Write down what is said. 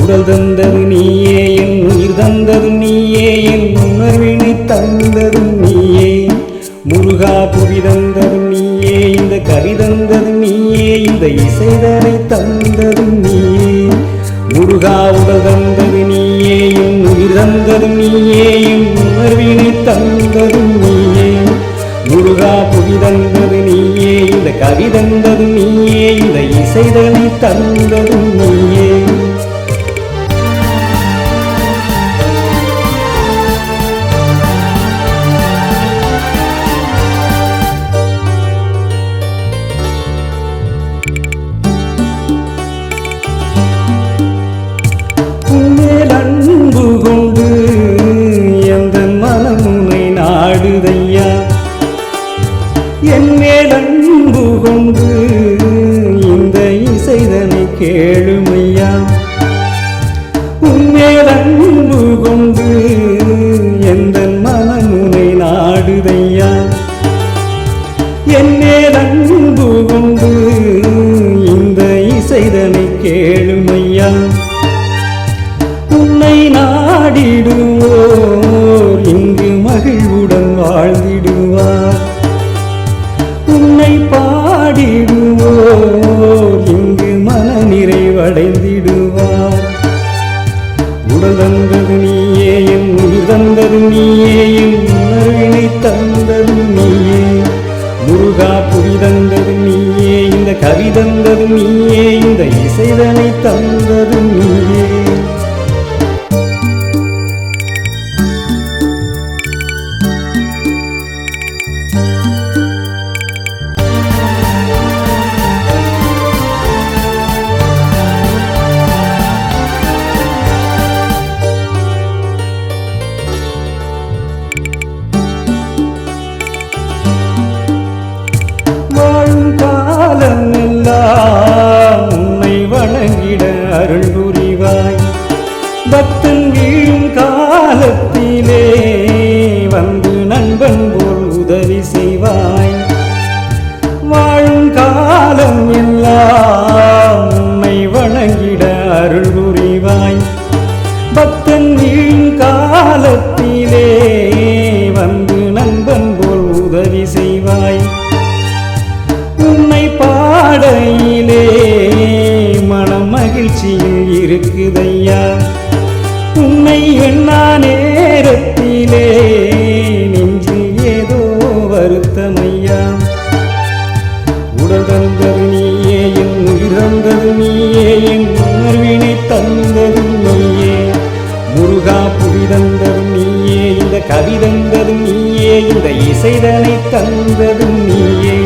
உடல் தந்தது நீயே, என் உயிர் தந்தது நீயே, என் உணர்வினை தந்தது நீயே. முருகா புவி தந்தது நீயே, இந்த கவி தந்தது நீயே, இந்த இசைதனை தந்தது நீயே. முருகா உடல் தந்தது நீயே, என் உயிர் தந்தது நீயே, என் உணர்வினை தந்தது நீயே. முருகா புவி தந்தது நீயே, இந்த கவி தந்தது நீயே, இந்த இசைதனை தந்தது நீயே. உன்மேல் அன்பு கொண்டு எந்த மனமுனை நாடுதையா, என் மேல் அன்பு கொண்டு இந்த இசைதனை கேளுமையா. உன்மேல் அன்பு கொண்டு எந்த மனமுனை நாடுதையா, என் மேல் அன்பு கொண்டு இந்த இசைதனை கேளுமையா. உன்னை நாடிடுவோர் இங்கு மகிழ்வுடன் வாழ்ந்திடுவார், உன்னை பாடிடுவோர் இங்கு மன நிறைவடைந்திடுவார். உடல் தந்தது நீயே, என் உயிர் தந்தது நீயே, என் உணர்வினை தந்தது நீயே. முருகா புவி தந்தது நீயே, இந்த கவி தந்தது நீயே, இந்த இசைதனை தந்தது நீயே. காலமெல்லாம் உன்னை வணங்கிட அருள் புரிவாய், பக்தன் வீழும் காலத்திலே வந்து நண்பன் போல் உதவி செய்வாய். வாழும் காலம் எல்லாம் உன்னை வணங்கிட அருள் புரிவாய், பக்தன் வீழும் காலத்திலே வந்து நண்பன் போல் உதவி செய்வாய். உன்னை பாடையிலே மனம் மகிழ்ச்சியில் இருக்குதையா, உன்னை எண்ணா நேரத்திலே நெஞ்சில் ஏதோ வருத்தமையா. உடல் தந்தது நீயே, என் உயிர் தந்தது நீயே, என் உணர்வினை தந்தது நீயே. முருகா புவி தந்தது நீயே, இந்த கவி தந்தது நீயே, இந்த இசைதனை தந்தது நீயே.